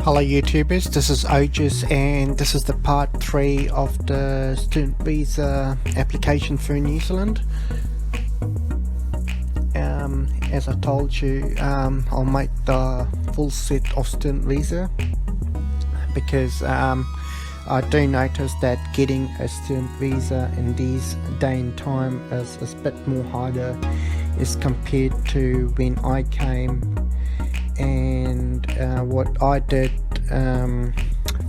Hello YouTubers, this is Ogus and this is the part 3 of the student visa application for New Zealand. As I told you, I'll make the full set of student visa because I do notice that getting a student visa in these day and time is a bit more harder as compared to when I came. And what I did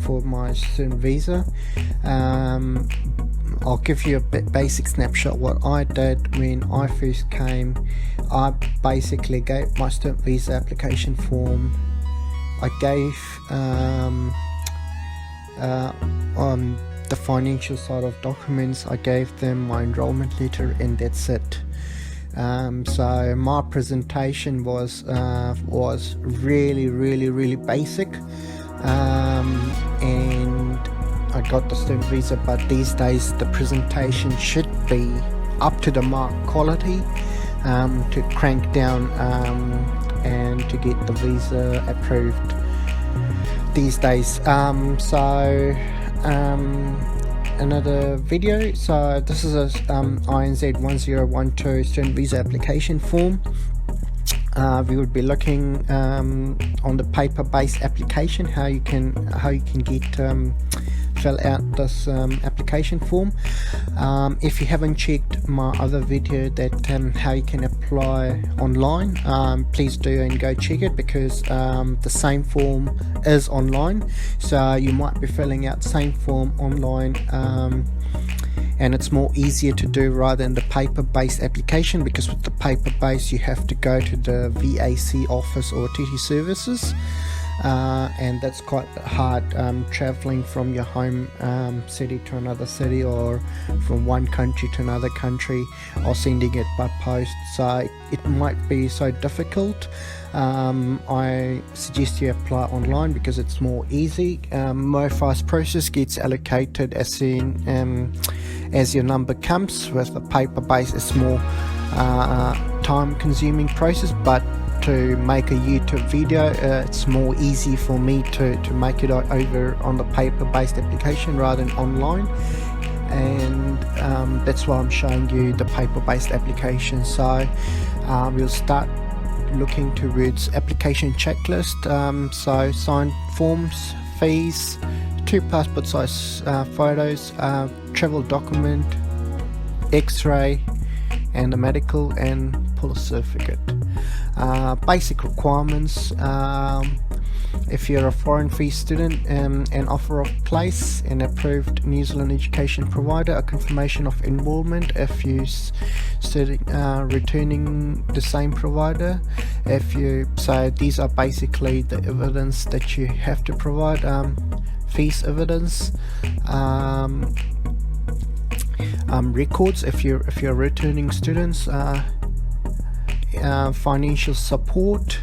for my student visa, I'll give you a basic snapshot. What I did when I first came, I basically gave my student visa application form. I gave on the financial side of documents, I gave them my enrollment letter, and that's it. So my presentation was really basic, and I got the student visa. But these days the presentation should be up to the mark quality to crank down and to get the visa approved these days. Another video. So this is a INZ 1012 student visa application form. We would be looking on the paper-based application, how you can get fill out this application form. If you haven't checked my other video that how you can apply online, please do and go check it, because the same form is online, so you might be filling out the same form online, and it's more easier to do rather than the paper-based application, because with the paper-based you have to go to the VAC office or TT services, and that's quite hard, traveling from your home city to another city, or from one country to another country, or sending it by post. So it might be so difficult. I suggest you apply online because it's more easy. MoFi's process gets allocated as soon as your number comes. With the paper base, it's more time consuming process, but to make a YouTube video, it's more easy for me to make it over on the paper based application rather than online, and that's why I'm showing you the paper based application. So we'll start looking towards application checklist. So signed forms, fees, 2 passport size photos, travel document, x-ray, and a medical and police certificate. Basic requirements: if you're a foreign fee student, an offer of place, an approved New Zealand education provider, a confirmation of enrollment if you returning the same provider. So these are basically the evidence that you have to provide. Fees evidence, records if you're returning students, financial support,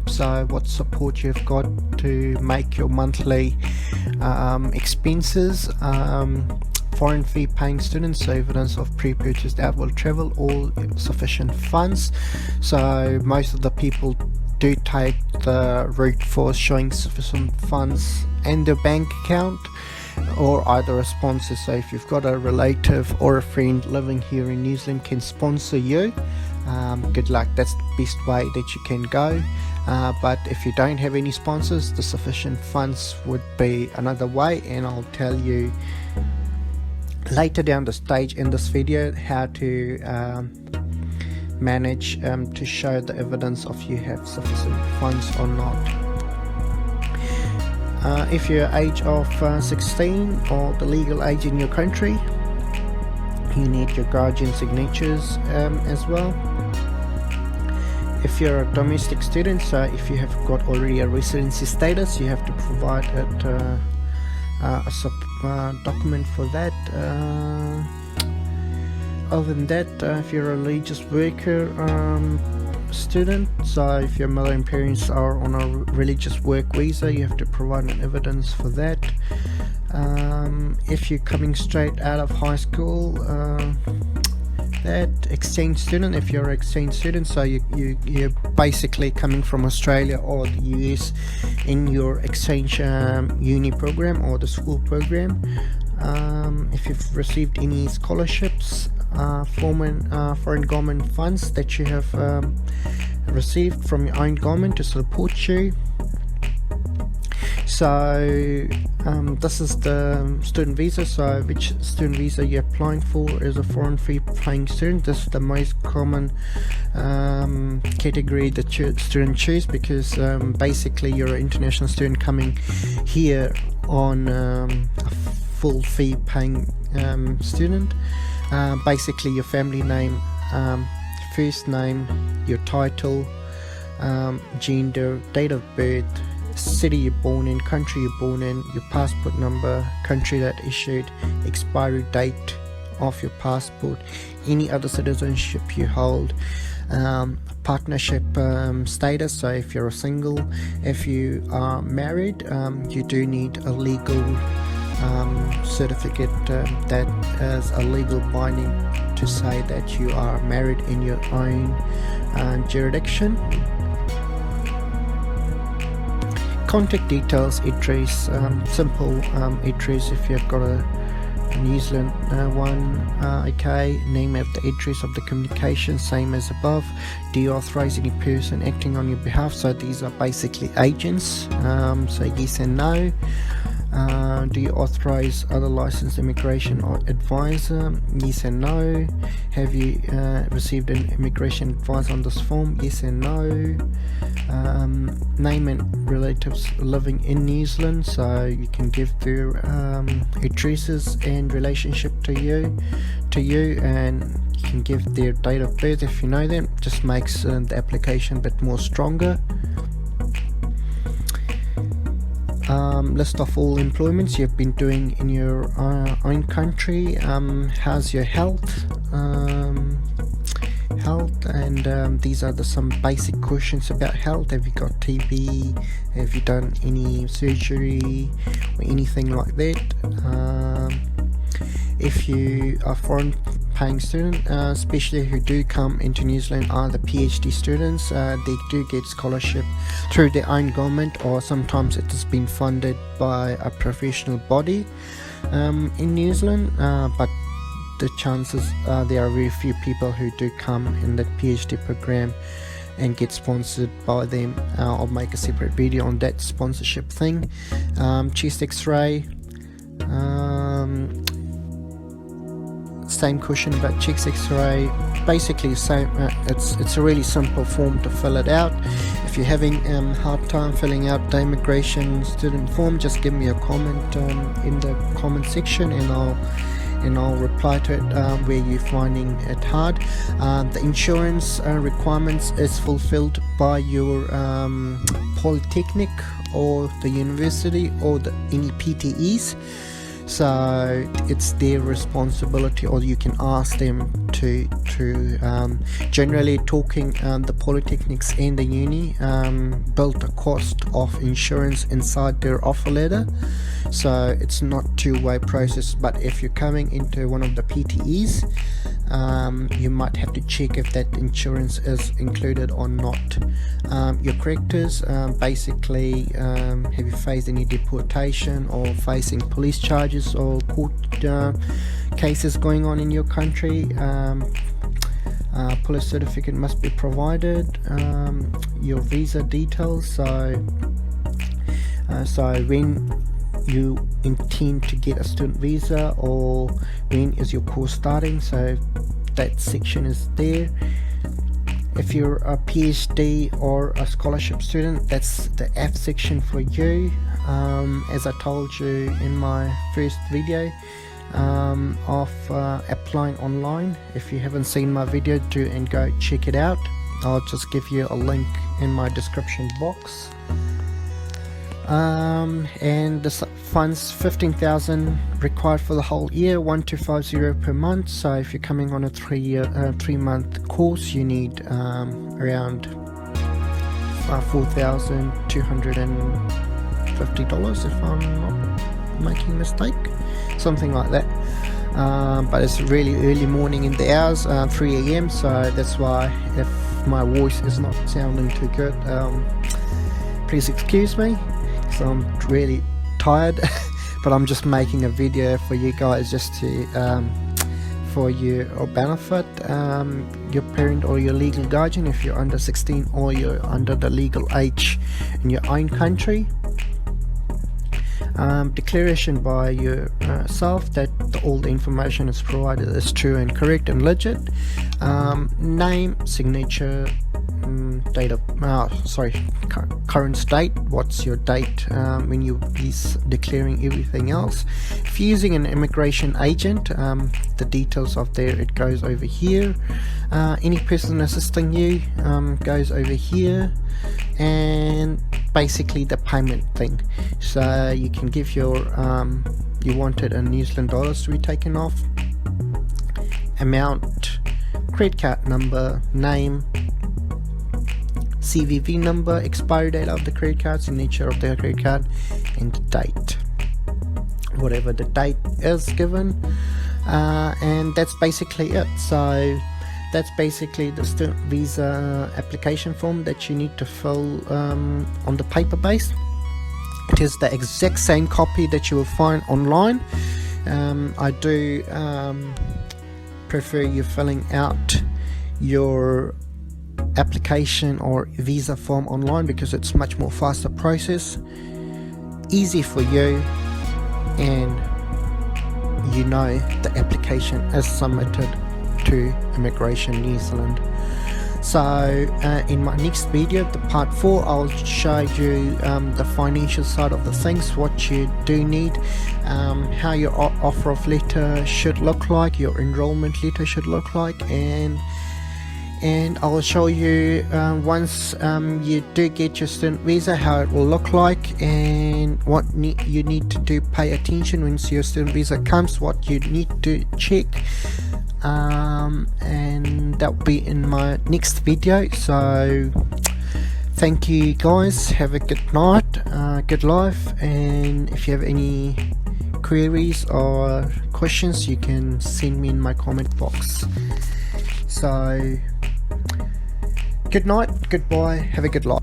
so what support you've got to make your monthly expenses. Foreign fee paying students, so evidence of pre-purchased outward travel, all sufficient funds. So most of the people do take the route for showing sufficient funds in their bank account, or either a sponsor. So if you've got a relative or a friend living here in New Zealand can sponsor you, good luck. That's the best way that you can go. But if you don't have any sponsors, the sufficient funds would be another way, and I'll tell you later down the stage in this video how to manage to show the evidence of you have sufficient funds or not. If you're age of 16 or the legal age in your country, you need your guardian signatures as well. If you're a domestic student, so if you have got already a residency status, you have to provide it a document for that. Other than that, if you're a religious worker student, so if your mother and parents are on a religious work visa, you have to provide an evidence for that. If you're coming straight out of high school, that exchange student, if you're an exchange student, so you're basically coming from Australia or the US in your exchange uni program or the school program. If you've received any scholarships, foreign government funds that you have received from your own government to support you. So this is the student visa. So which student visa you're applying for is a foreign free paying student. This is the most common category that student choose, because basically you're an international student coming here on a full fee paying student. Basically your family name, first name, your title, gender, date of birth, city you're born in, country you're born in, your passport number, country that issued, expiry date of your passport, any other citizenship you hold, partnership status. So if you're a single, if you are married, you do need a legal certificate that is a legal binding to say that you are married in your own jurisdiction. Contact details, address, simple address if you've got a New Zealand one. Okay, name of the address of the communication, same as above. Do you authorize any person acting on your behalf? So these are basically agents, so yes and no. Do you authorize other licensed immigration or advisor? Yes and no. Have you received an immigration advice on this form? Yes and no. Name and relatives living in New Zealand, so you can give their addresses and relationship to you, and you can give their date of birth if you know them. Just makes the application a bit more stronger. List of all employments you've been doing in your own country. How's your health? And these are some basic questions about health. Have you got TB? Have you done any surgery or anything like that? If you are foreign paying student, especially who do come into New Zealand, are the PhD students. They do get scholarship through their own government, or sometimes it has been funded by a professional body in New Zealand, but the chances there are very few people who do come in that PhD program and get sponsored by them. I'll make a separate video on that sponsorship thing. Chest x-ray, same question about chest x-ray, basically same. It's a really simple form to fill it out. If you're having hard time filling out the immigration student form, just give me a comment in the comment section, and I'll reply to it where you're finding it hard. The insurance requirements is fulfilled by your polytechnic or the university or any PTEs. So it's their responsibility, or you can ask them to generally talking, the polytechnics and the uni built a cost of insurance inside their offer letter, so it's not two-way process. But if you're coming into one of the PTEs, you might have to check if that insurance is included or not. Your characters, basically, have you faced any deportation or facing police charges or court cases going on in your country? Police certificate must be provided. Your visa details, so when you intend to get a student visa, or when is your course starting, so that section is there. If you're a PhD or a scholarship student, that's the F section for you. As I told you in my first video of applying online, if you haven't seen my video, do and go check it out. I'll just give you a link in my description box. And the funds, 15,000 required for the whole year, 1250 per month. So if you're coming on a 3-month course, you need around $4,250 if I'm not making a mistake, something like that. But it's really early morning in the hours, 3 a.m. so that's why if my voice is not sounding too good, please excuse me. so I'm really tired. But I'm just making a video for you guys, just to for your benefit, your parent or your legal guardian if you're under 16 or you're under the legal age in your own country. Declaration by yourself that all the information is provided is true and correct and legit. Name, signature, date of current state, what's your date when you be declaring everything else. If you're using an immigration agent, the details of there, it goes over here. Any person assisting you goes over here, and basically the payment thing. So you can give your you wanted a New Zealand dollars to be taken off, amount, credit card number, name, CVV number, expiry date of the credit card, signature of the credit card, and the date, whatever the date is given, and that's basically it. So that's basically the student visa application form that you need to fill on the paper base. It is the exact same copy that you will find online. I do prefer you filling out your application or visa form online because it's much more faster process, easy for you, and you know the application is submitted to Immigration New Zealand. So in my next video, the part 4, I'll show you the financial side of the things, what you do need, how your offer of letter should look like, your enrollment letter should look like, and I'll show you once you do get your student visa, how it will look like, and what you need to do, pay attention once your student visa comes, what you need to check, and that will be in my next video. So thank you guys, have a good night, good life, and if you have any queries or questions, you can send me in my comment box. So good night, goodbye, have a good life.